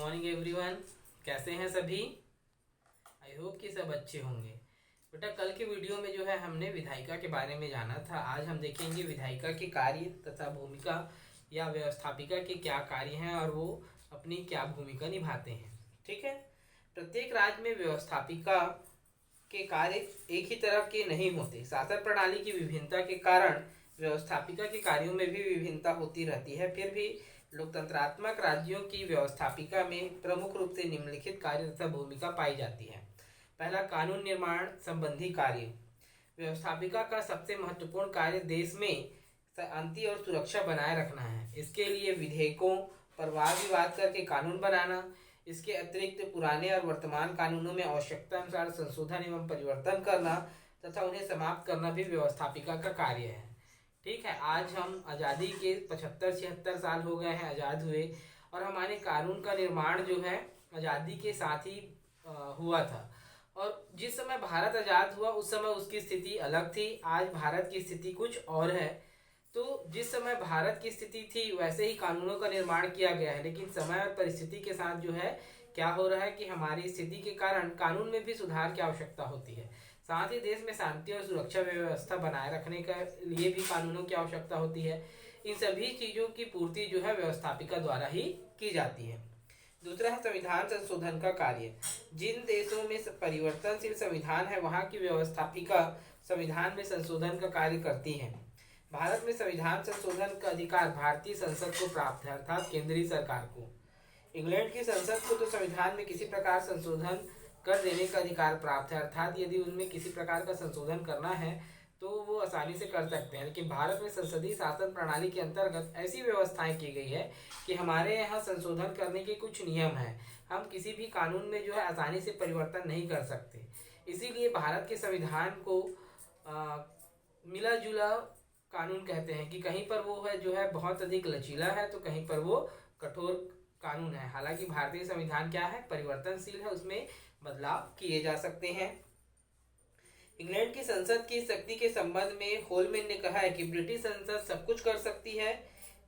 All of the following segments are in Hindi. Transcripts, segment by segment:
Morning everyone. कैसे हैं सभी? आई होप कि सब अच्छे होंगे। बेटा, कल के वीडियो में जो है हमने विधायिका के बारे में जाना था। आज हम देखेंगे विधायिका के कार्य तथा भूमिका या व्यवस्थापिका के क्या कार्य हैं और वो अपनी क्या भूमिका निभाते हैं। ठीक है। प्रत्येक राज्य में व्यवस्थापिका के कार्य एक ही तरह के नहीं होते। शासन प्रणाली की विभिन्नता के कारण व्यवस्थापिका के कार्यों में भी विभिन्नता होती रहती है। फिर भी लोकतंत्रात्मक राज्यों की व्यवस्थापिका में प्रमुख रूप से निम्नलिखित कार्य तथा भूमिका पाई जाती है। पहला, कानून निर्माण संबंधी कार्य। व्यवस्थापिका का सबसे महत्वपूर्ण कार्य देश में शांति और सुरक्षा बनाए रखना है। इसके लिए विधेयकों पर वाद विवाद करके कानून बनाना, इसके अतिरिक्त पुराने और वर्तमान कानूनों में आवश्यकता अनुसार संशोधन एवं परिवर्तन करना तथा उन्हें समाप्त करना भी व्यवस्थापिका का कार्य है। ठीक है। आज हम आज़ादी के 75-76 साल हो गए हैं आज़ाद हुए, और हमारे कानून का निर्माण जो है आज़ादी के साथ ही हुआ था। और जिस समय भारत आज़ाद हुआ उस समय उसकी स्थिति अलग थी। आज भारत की स्थिति कुछ और है। तो जिस समय भारत की स्थिति थी वैसे ही कानूनों का निर्माण किया गया है, लेकिन समय और परिस्थिति के साथ जो है क्या हो रहा है कि हमारी स्थिति के कारण कानून में भी सुधार की आवश्यकता होती है। साथ ही देश में शांति और सुरक्षा व्यवस्था बनाए रखने के लिए भी कानूनों की आवश्यकता होती है। इन सभी चीज़ों की पूर्ति जो है व्यवस्थापिका द्वारा ही की जाती है। दूसरा है संविधान संशोधन का कार्य। जिन देशों में परिवर्तनशील संविधान है वहाँ की व्यवस्थापिका संविधान में संशोधन का कार्य करती है। भारत में संविधान संशोधन का अधिकार भारतीय संसद को प्राप्त है, अर्थात केंद्रीय सरकार को। इंग्लैंड की संसद को तो संविधान में किसी प्रकार संशोधन कर देने का अधिकार प्राप्त है, अर्थात यदि उनमें किसी प्रकार का संशोधन करना है तो वो आसानी से कर सकते हैं। लेकिन भारत में संसदीय शासन प्रणाली के अंतर्गत ऐसी व्यवस्थाएं की गई है कि हमारे यहाँ संशोधन करने के कुछ नियम हैं। हम किसी भी कानून में जो है आसानी से परिवर्तन नहीं कर सकते। इसीलिए भारत के संविधान को मिला जुला कानून कहते हैं कि कहीं पर वो है जो है बहुत अधिक लचीला है तो कहीं पर वो कठोर कानून है। हालांकि भारतीय संविधान क्या है, परिवर्तनशील है, उसमें बदलाव किए जा सकते हैं। इंग्लैंड की संसद की शक्ति के संबंध में होलमैन ने कहा है कि ब्रिटिश संसद सब कुछ कर सकती है,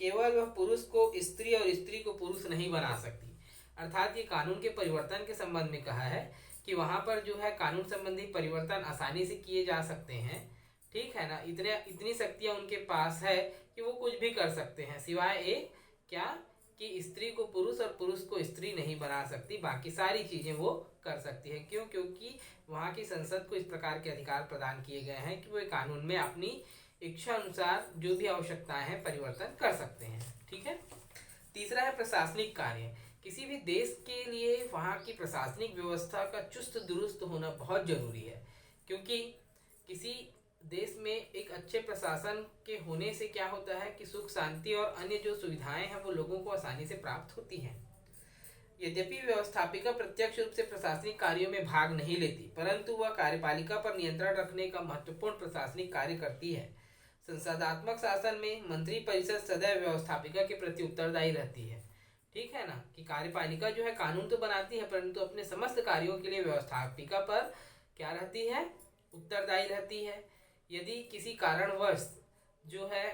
केवल वह पुरुष को स्त्री और स्त्री को पुरुष नहीं बना सकती। अर्थात ये कानून के परिवर्तन के संबंध में कहा है कि वहां पर जो है कानून संबंधी परिवर्तन आसानी से किए जा सकते हैं। ठीक है ना। इतनी शक्तियां उनके पास है कि वो कुछ भी कर सकते हैं, सिवाय एक क्या कि स्त्री को पुरुष और पुरुष को स्त्री नहीं बना सकती। बाकी सारी चीजें वो कर सकती है। क्यों? क्योंकि वहाँ की संसद को इस प्रकार के अधिकार प्रदान किए गए हैं कि वो कानून में अपनी इच्छा अनुसार जो भी आवश्यकताएं हैं परिवर्तन कर सकते हैं। ठीक है। तीसरा है प्रशासनिक कार्य। किसी भी देश के लिए वहाँ की प्रशासनिक व्यवस्था का चुस्त दुरुस्त होना बहुत जरूरी है, क्योंकि किसी देश में एक अच्छे प्रशासन के होने से क्या होता है कि सुख शांति और अन्य जो सुविधाएं हैं वो लोगों को आसानी से प्राप्त होती हैं। यद्यपि व्यवस्थापिका प्रत्यक्ष रूप से प्रशासनिक कार्यों में भाग नहीं लेती, परंतु वह कार्यपालिका पर नियंत्रण रखने का महत्वपूर्ण प्रशासनिक कार्य करती है। संसदात्मक शासन में मंत्रिपरिषद सदैव व्यवस्थापिका के प्रति उत्तरदायी रहती है। ठीक है ना, कि कार्यपालिका जो है कानून तो बनाती है परंतु अपने समस्त कार्यों के लिए व्यवस्थापिका पर क्या रहती है, उत्तरदायी रहती है। यदि किसी कारणवश जो है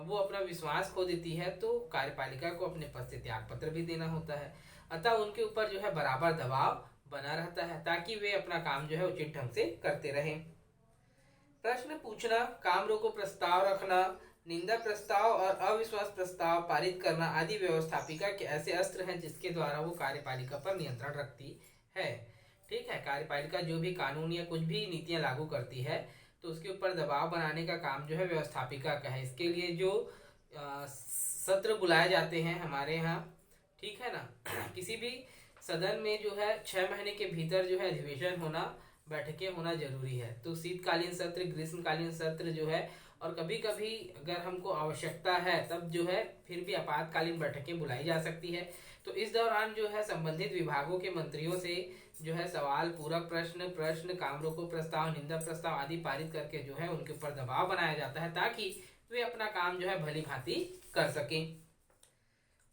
वो अपना विश्वास खो देती है तो कार्यपालिका को अपने पद से त्याग पत्र भी देना होता है। अतः उनके ऊपर जो है बराबर दबाव बना रहता है ताकि वे अपना काम जो है उचित ढंग से करते रहें। प्रश्न पूछना, काम रोको प्रस्ताव रखना, निंदा प्रस्ताव और अविश्वास प्रस्ताव पारित करना आदि व्यवस्थापिका के ऐसे अस्त्र हैं जिसके द्वारा वो कार्यपालिका पर नियंत्रण रखती है। ठीक है। कार्यपालिका जो भी कानून या कुछ भी नीतियां लागू करती है तो उसके ऊपर दबाव बनाने का काम जो है व्यवस्थापिका का है। इसके लिए जो सत्र बुलाए जाते हैं हमारे यहाँ, ठीक है ना, किसी भी सदन में जो है 6 महीने के भीतर जो है अधिवेशन होना, बैठकें होना जरूरी है। तो शीतकालीन सत्र, ग्रीष्मकालीन सत्र जो है, और कभी कभी अगर हमको आवश्यकता है तब जो है फिर भी आपातकालीन बैठकें बुलाई जा सकती है। तो इस दौरान जो है संबंधित विभागों के मंत्रियों से जो है सवाल, पूरक प्रश्न, काम रोको प्रस्ताव, निंदा प्रस्ताव आदि पारित करके जो है उनके ऊपर दबाव बनाया जाता है ताकि वे अपना काम जो है भली भांति कर सकें।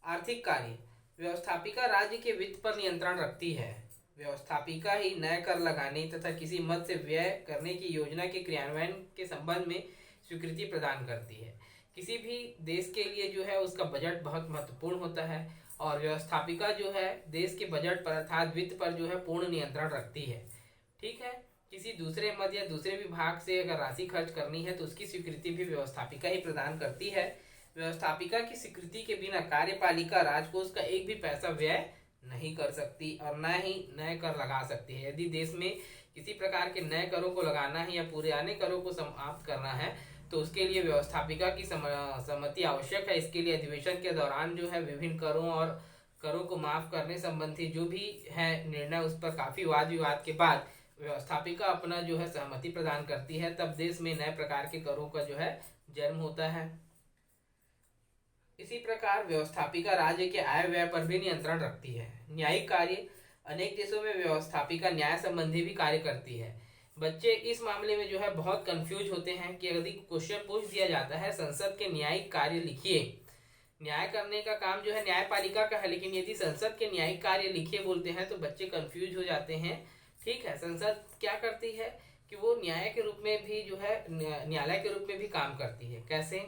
आर्थिक कार्य। व्यवस्थापिका राज्य के वित्त पर नियंत्रण रखती है। व्यवस्थापिका ही नए कर लगाने तथा किसी मद से व्यय करने की योजना के क्रियान्वयन के संबंध में स्वीकृति प्रदान करती है। किसी भी देश के लिए जो है उसका बजट बहुत महत्वपूर्ण होता है और व्यवस्थापिका जो है देश के बजट पर अर्थात वित्त पर जो है पूर्ण नियंत्रण रखती है। ठीक है, किसी दूसरे मद या दूसरे विभाग से अगर राशि खर्च करनी है तो उसकी स्वीकृति भी व्यवस्थापिका ही प्रदान करती है। व्यवस्थापिका की स्वीकृति के बिना कार्यपालिका राजकोष का एक भी पैसा व्यय नहीं कर सकती और न ही नए कर लगा सकती है। यदि देश में किसी प्रकार के नए करों को लगाना है या पुराने करों को समाप्त करना है तो उसके लिए व्यवस्थापिका की सहमति आवश्यक है। इसके लिए अधिवेशन के दौरान जो है विभिन्न करों और करों को माफ करने संबंधी जो भी है निर्णय उस पर काफी वाद विवाद के बाद व्यवस्थापिका अपना जो है सहमति प्रदान करती है, तब देश में नए प्रकार के करों का जो है जन्म होता है। इसी प्रकार व्यवस्थापिका राज्य के आय व्यय पर भी नियंत्रण रखती है। न्यायिक कार्य, अनेक देशों में व्यवस्थापिका न्याय संबंधी भी कार्य करती है। बच्चे इस मामले में जो है बहुत कंफ्यूज होते हैं कि यदि क्वेश्चन पूछ दिया जाता है संसद के न्यायिक कार्य लिखिए, न्याय करने का काम जो है न्यायपालिका का है, लेकिन यदि संसद के न्यायिक कार्य लिखिए बोलते हैं तो बच्चे कंफ्यूज हो जाते हैं। ठीक है, संसद क्या करती है कि वो न्याय के रूप में भी जो है न्यायालय के रूप में भी काम करती है। कैसे?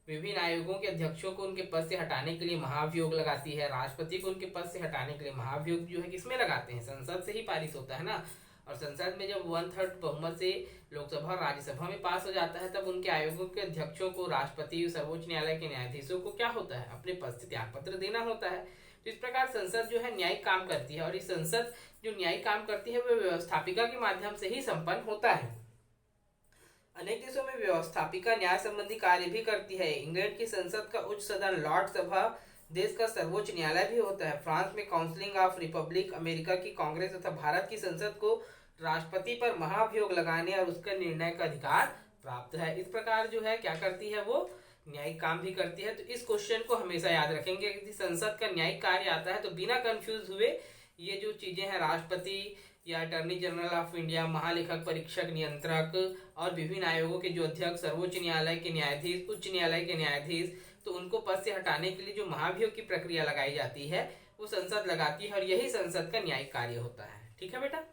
विभिन्न आयोगों के अध्यक्षों को उनके पद से हटाने के लिए महाभियोग लगाती है। राष्ट्रपति को उनके पद से हटाने के लिए महाभियोग जो है किसमें लगाते हैं? संसद से ही पारित होता है ना। और संसद में जब 1/3 बहुमत से लोकसभा और राज्यसभा में पास हो जाता है तब उनके आयोगों के अध्यक्षों को, राष्ट्रपति, सर्वोच्च न्यायालय के न्यायाधीशों को क्या होता है? अपने पद से त्याग पत्र देना होता है। तो इस प्रकार संसद जो है न्यायिक काम करती है और इस संसद जो न्यायिक काम करती है वह व्यवस्थापिका के माध्यम से ही संपन्न होता है। अनेक देशों में व्यवस्थापिका न्याय संबंधी कार्य भी करती है। इंग्लैंड की संसद का उच्च सदन लॉर्ड सभा देश का सर्वोच्च न्यायालय भी होता है। फ्रांस में काउंसिल ऑफ रिपब्लिक, अमेरिका की कांग्रेस तथा भारत की संसद को राष्ट्रपति पर महाभियोग लगाने और उसका निर्णय का अधिकार प्राप्त है। इस प्रकार जो है क्या करती है, वो न्यायिक काम भी करती है। तो इस क्वेश्चन को हमेशा याद रखेंगे कि संसद का न्यायिक कार्य आता है तो बिना कंफ्यूज हुए ये जो चीजें हैं, राष्ट्रपति या अटॉर्नी जनरल ऑफ इंडिया, महालेखक परीक्षक, नियंत्रक और विभिन्न आयोगों के जो अध्यक्ष, सर्वोच्च न्यायालय के न्यायाधीश, उच्च न्यायालय के न्यायाधीश, तो उनको पद से हटाने के लिए जो महाभियोग की प्रक्रिया लगाई जाती है वो संसद लगाती है और यही संसद का न्यायिक कार्य होता है। ठीक है बेटा।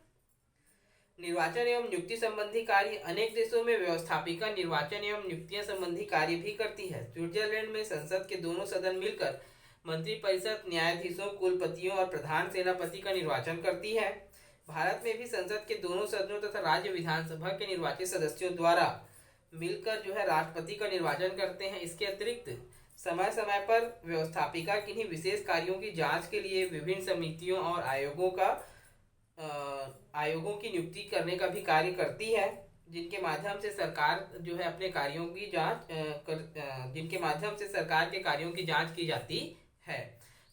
निर्वाचन एवं नियुक्ति संबंधी कार्य, अनेक देशों में व्यवस्थापिका निर्वाचन एवं नियुक्तियां संबंधी कार्य भी करती है। स्विट्जरलैंड में संसद के दोनों सदन मिलकर मंत्रिपरिषद, न्यायाधीशों, कुलपतियों और प्रधान सेनापति का निर्वाचन करती है। भारत में भी संसद के दोनों सदनों तथा राज्य विधानसभा के निर्वाचित सदस्यों द्वारा मिलकर जो है राष्ट्रपति का निर्वाचन करते हैं। इसके अतिरिक्त समय समय पर व्यवस्थापिका किन्हीं विशेष कार्यों की जांच के लिए विभिन्न समितियों और आयोगों की नियुक्ति करने का भी कार्य करती है, जिनके माध्यम से सरकार जो है अपने कार्यों की जिनके माध्यम से सरकार के कार्यों की जांच की जाती है।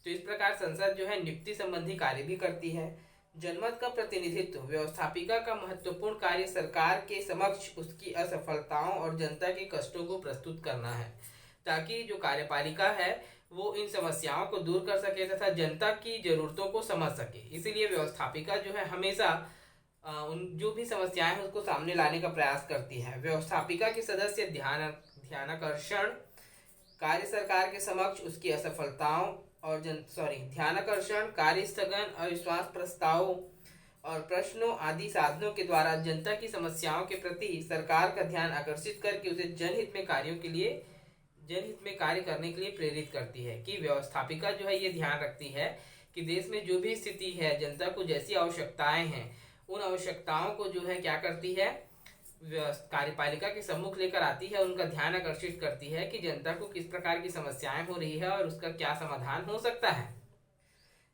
तो इस प्रकार संसद जो है नियुक्ति संबंधी कार्य भी करती है। जनमत का प्रतिनिधित्व, व्यवस्थापिका का महत्वपूर्ण कार्य सरकार के समक्ष उसकी असफलताओं और जनता के कष्टों को प्रस्तुत करना है, ताकि जो कार्यपालिका है वो इन समस्याओं को दूर कर सके तथा जनता की जरूरतों को समझ सके। इसीलिए व्यवस्थापिका जो है हमेशा उन जो भी समस्याएं हैं उसको सामने लाने का प्रयास करती है। व्यवस्थापिका के सदस्य ध्यानाकर्षण कार्य, सरकार के समक्ष उसकी असफलताओं और ध्यानाकर्षण, कार्य स्थगन, अविश्वास प्रस्तावों और प्रश्नों आदि साधनों के द्वारा जनता की समस्याओं के प्रति सरकार का ध्यान आकर्षित करके उसे जनहित में कार्य करने के लिए प्रेरित करती है। कि व्यवस्थापिका जो है ये ध्यान रखती है कि देश में जो भी स्थिति है, जनता को जैसी आवश्यकताएं हैं, उन आवश्यकताओं को जो है क्या करती है, कार्यपालिका के सम्मुख लेकर आती है, उनका ध्यान आकर्षित करती है कि जनता को किस प्रकार की समस्याएं हो रही है और उसका क्या समाधान हो सकता है।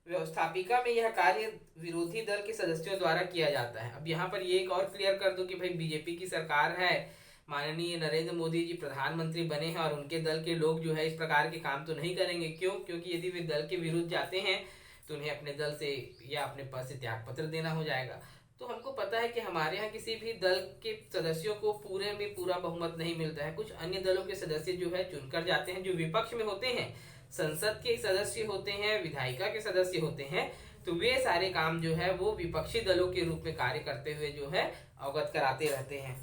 व्यवस्थापिका में यह कार्य विरोधी दल के सदस्यों द्वारा किया जाता है। अब यहाँ पर ये एक और क्लियर कर दूं कि भाई बीजेपी की सरकार है, माननीय नरेंद्र मोदी जी प्रधानमंत्री बने हैं और उनके दल के लोग जो है इस प्रकार के काम तो नहीं करेंगे। क्यों? क्योंकि यदि वे दल के विरुद्ध जाते हैं तो उन्हें अपने दल से या अपने पद से त्याग पत्र देना हो जाएगा। तो हमको पता है कि हमारे यहाँ किसी भी दल के सदस्यों को पूरे में पूरा बहुमत नहीं मिलता है। कुछ अन्य दलों के सदस्य जो है चुनकर जाते हैं, जो विपक्ष में होते हैं, संसद के सदस्य होते हैं, विधायिका के सदस्य होते हैं, तो वे सारे काम जो है वो विपक्षी दलों के रूप में कार्य करते हुए जो है अवगत कराते रहते हैं।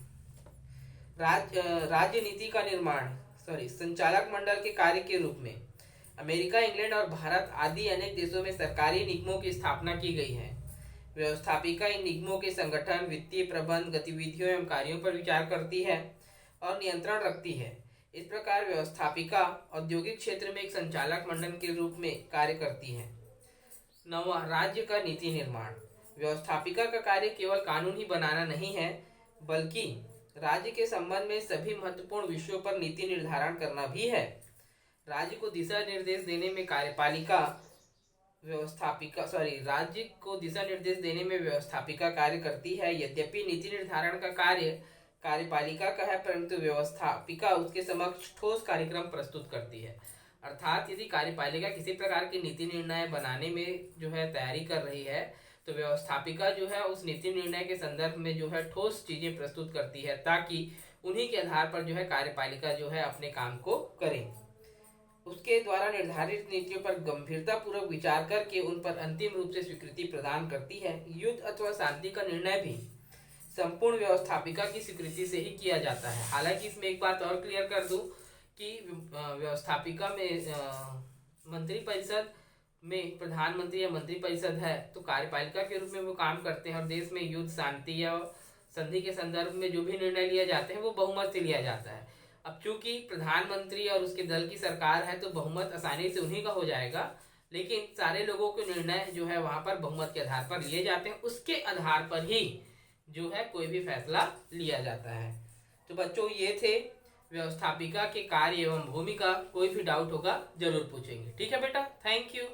राज्य नीति का निर्माण संचालक मंडल के कार्य के रूप में अमेरिका, इंग्लैंड और भारत आदि अनेक देशों में सरकारी निगमों की स्थापना की गई है। व्यवस्थापिका इन निगमों के संगठन, वित्तीय प्रबंध, गतिविधियों एवं कार्यों पर विचार करती है और नियंत्रण रखती है। इस प्रकार व्यवस्थापिका औद्योगिक क्षेत्र में एक संचालक मंडल के रूप में कार्य करती है। 9वां, राज्य का नीति निर्माण। व्यवस्थापिका का कार्य केवल कानून ही बनाना नहीं है, बल्कि राज्य के संबंध में सभी महत्वपूर्ण विषयों पर नीति निर्धारण करना भी है। राज्य को दिशा निर्देश देने में राज्य को दिशा निर्देश देने में व्यवस्थापिका कार्य करती है। यद्यपि नीति निर्धारण का कार्य कार्यपालिका का है, परंतु व्यवस्थापिका उसके समक्ष ठोस कार्यक्रम प्रस्तुत करती है। अर्थात यदि कार्यपालिका किसी प्रकार की नीति निर्णय बनाने में जो है तैयारी कर रही है, तो व्यवस्थापिका जो है उस नीति निर्णय के संदर्भ में जो है ठोस चीजें प्रस्तुत करती है, ताकि उन्हीं के आधार पर जो है कार्यपालिका जो है अपने काम को करे। उसके द्वारा निर्धारित नीतियों पर गंभीरता पूर्वक विचार करके उन पर अंतिम रूप से स्वीकृति प्रदान करती है। युद्ध अथवा शांति का निर्णय भी संपूर्ण व्यवस्थापिका की स्वीकृति से ही किया जाता है। हालांकि इसमें एक बात और क्लियर कर दूं कि व्यवस्थापिका में मंत्रिपरिषद में प्रधानमंत्री या मंत्रिपरिषद है, तो कार्यपालिका के रूप में वो काम करते हैं, और देश में युद्ध, शांति या संधि के संदर्भ में जो भी निर्णय लिए जाते हैं वो बहुमत से लिया जाता है। अब चूंकि प्रधानमंत्री और उसके दल की सरकार है, तो बहुमत आसानी से उन्हीं का हो जाएगा, लेकिन सारे लोगों के निर्णय जो है वहां पर बहुमत के आधार पर लिए जाते हैं। उसके आधार पर ही जो है कोई भी फैसला लिया जाता है। तो बच्चों, ये थे व्यवस्थापिका के कार्य एवं भूमिका। कोई भी डाउट होगा जरूर पूछेंगे। ठीक है बेटा, थैंक यू।